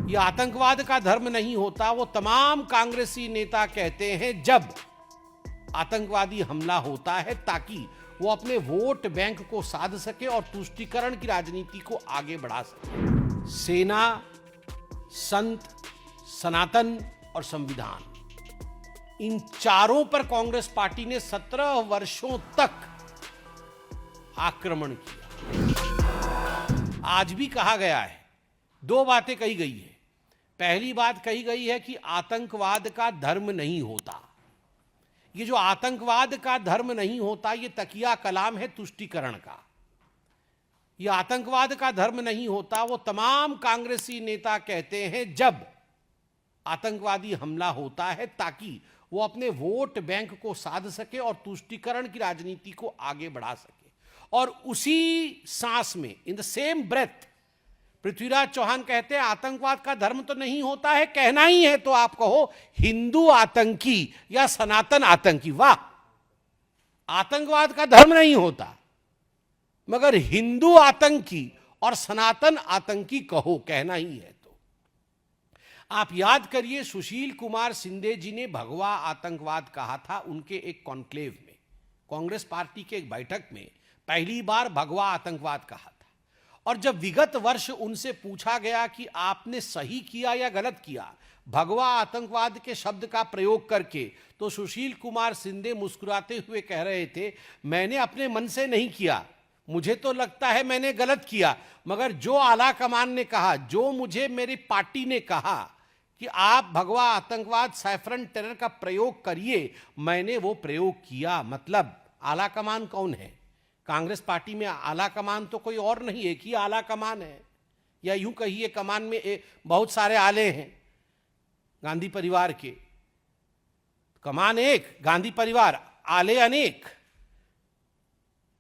ये आतंकवाद का धर्म नहीं होता, वो तमाम कांग्रेसी नेता कहते हैं जब आतंकवादी हमला होता है ताकि वो अपने वोट बैंक को साध सके और तुष्टीकरण की राजनीति को आगे बढ़ा सके। सेना, संत, सनातन और संविधान, इन चारों पर कांग्रेस पार्टी ने 17 वर्षों तक आक्रमण किया। आज भी कहा गया है, दो बातें कही गई है। पहली बात कही गई है कि आतंकवाद का धर्म नहीं होता। ये जो आतंकवाद का धर्म नहीं होता, ये तकिया कलाम है तुष्टीकरण का। ये आतंकवाद का धर्म नहीं होता, वो तमाम कांग्रेसी नेता कहते हैं जब आतंकवादी हमला होता है ताकि वो अपने वोट बैंक को साध सके और तुष्टीकरण की राजनीति को आगे बढ़ा सके। और उसी सांस में, in the same breath, Prithviraj Chauhan कहते हैं आतंकवाद का धर्म तो नहीं होता है, कहना ही है तो आप कहो हिंदू आतंकी या सनातन आतंकी। वाह, आतंकवाद का धर्म नहीं होता मगर हिंदू आतंकी और सनातन आतंकी कहो, कहना ही है तो। आप याद करिए, सुशील कुमार शिंदे जी ने भगवा आतंकवाद कहा था उनके एक कॉन्क्लेव में, कांग्रेस पार्टी के एक बैठक में पहली बार भगवा आतंकवाद कहा था। और जब विगत वर्ष उनसे पूछा गया कि आपने सही किया या गलत किया भगवा आतंकवाद के शब्द का प्रयोग करके, तो सुशील कुमार शिंदे मुस्कुराते हुए कह रहे थे, मैंने अपने मन से नहीं किया, मुझे तो लगता है मैंने गलत किया, मगर जो आला कमान ने कहा, जो मुझे मेरी पार्टी ने कहा कि आप भगवा आतंकवाद, सैफरन टेरर का प्रयोग करिए, मैंने वो प्रयोग किया। मतलब आला कमान कौन है? कांग्रेस पार्टी में आला कमान तो कोई और नहीं, एक ही आला कमान है, या यूं कहिए कमान में बहुत सारे आले हैं। गांधी परिवार के कमान एक, गांधी परिवार, आले अनेक।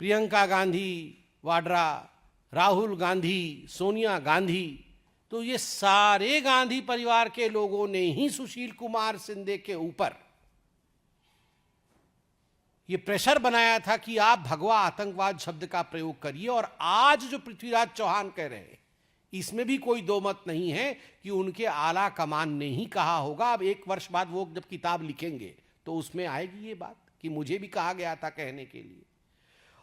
प्रियंका गांधी वाड्रा, राहुल गांधी, सोनिया गांधी, तो ये सारे गांधी परिवार के लोगों ने ही सुशील कुमार शिंदे के ऊपर ये प्रेशर बनाया था कि आप भगवा आतंकवाद शब्द का प्रयोग करिए। और आज जो पृथ्वीराज चौहान कह रहे हैं, इसमें भी कोई दो मत नहीं है कि उनके आला कमान ने ही कहा होगा। अब एक वर्ष बाद वो जब किताब लिखेंगे तो उसमें आएगी ये बात कि मुझे भी कहा गया था कहने के लिए।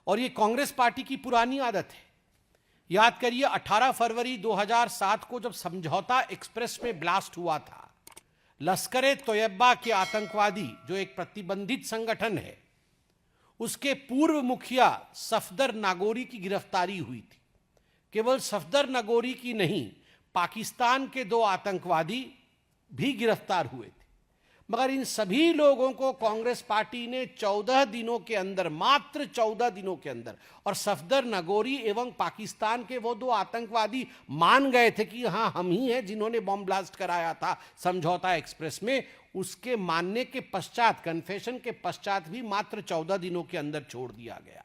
और ये कांग्रेस पार्टी की पुरानी आदत है। याद करिए, 18 फरवरी 2007 को जब समझौता एक्सप्रेस में ब्लास्ट हुआ था, लश्कर-ए-तोयबा के आतंकवादी, जो एक प्रतिबंधित संगठन है, उसके पूर्व मुखिया सफदर नागोरी की गिरफ्तारी हुई थी। केवल सफदर नागोरी की नहीं, पाकिस्तान के 2 आतंकवादी भी गिरफ्तार हुए थे। मगर इन सभी लोगों को कांग्रेस पार्टी ने 14 दिनों के अंदर, मात्र 14 दिनों के अंदर, और सफदर नागोरी एवं पाकिस्तान के वो 2 आतंकवादी मान गए थे कि हाँ हम ही हैं जिन्होंने बॉम्ब ब्लास्ट कराया था समझौता एक्सप्रेस में, उसके मानने के पश्चात, कन्फेशन के पश्चात भी मात्र 14 दिनों के अंदर छोड़ दिया गया।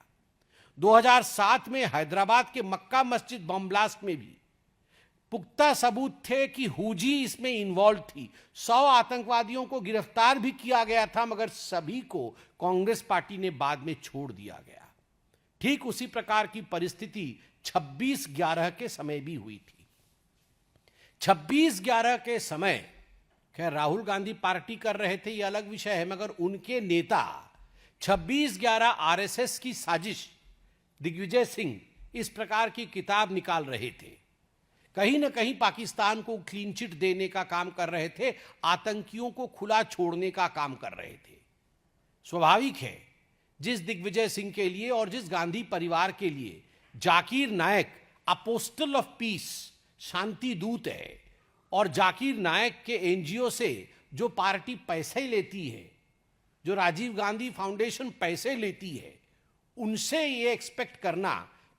2007 में हैदराबाद के मक्का मस्जिद बॉम्ब ब्लास्ट में भी पुख्ता सबूत थे कि हुजी इसमें इन्वॉल्व थी। 100 आतंकवादियों को गिरफ्तार भी किया गया था, मगर सभी को कांग्रेस पार्टी ने बाद में छोड़ दिया गया। ठीक उसी प्रकार की परिस्थिति 26/11 के समय भी हुई थी। 26/11 के समय, खैर राहुल गांधी पार्टी कर रहे थे ये अलग विषय है, मगर उनके नेता 26/11 आरएसएस की साजिश, दिग्विजय सिंह, इस प्रकार की किताब निकाल रहे थे। कहीं ना कहीं पाकिस्तान को क्लीन चिट देने का काम कर रहे थे, आतंकियों को खुला छोड़ने का काम कर रहे थे। स्वाभाविक है, जिस दिग्विजय सिंह के लिए और जिस गांधी परिवार के लिए जाकिर नायक अपोस्टल ऑफ पीस, शांति दूत है, और जाकिर नायक के एनजीओ से जो पार्टी पैसे लेती है, जो राजीव गांधी फाउंडेशन पैसे लेती है, उनसे ये एक्सपेक्ट करना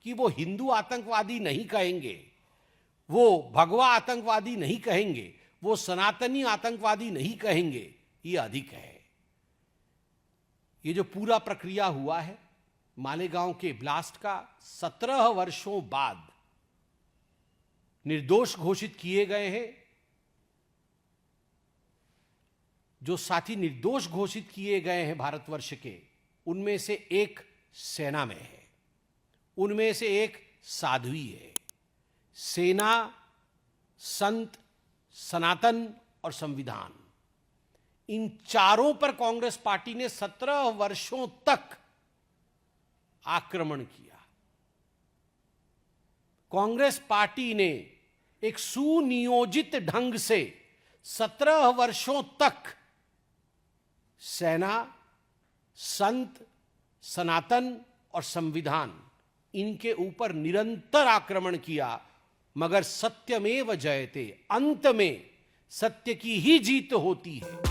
कि वो हिंदू आतंकवादी नहीं कहेंगे, वो भगवा आतंकवादी नहीं कहेंगे, वो सनातनी आतंकवादी नहीं कहेंगे, ये अधिक है। ये जो पूरा प्रक्रिया हुआ है मालेगांव के ब्लास्ट का, 17 वर्षों बाद निर्दोष घोषित किए गए हैं। जो साथी निर्दोष घोषित किए गए हैं भारतवर्ष के, उनमें से एक सेना में है, उनमें से एक साध्वी है। सेना, संत, सनातन और संविधान, इन चारों पर कांग्रेस पार्टी ने 17 वर्षों तक आक्रमण किया। कांग्रेस पार्टी ने एक सुनियोजित ढंग से 17 वर्षों तक सेना, संत, सनातन और संविधान, इनके ऊपर निरंतर आक्रमण किया, मगर सत्यमेव जयते, अंत में सत्य की ही जीत होती है।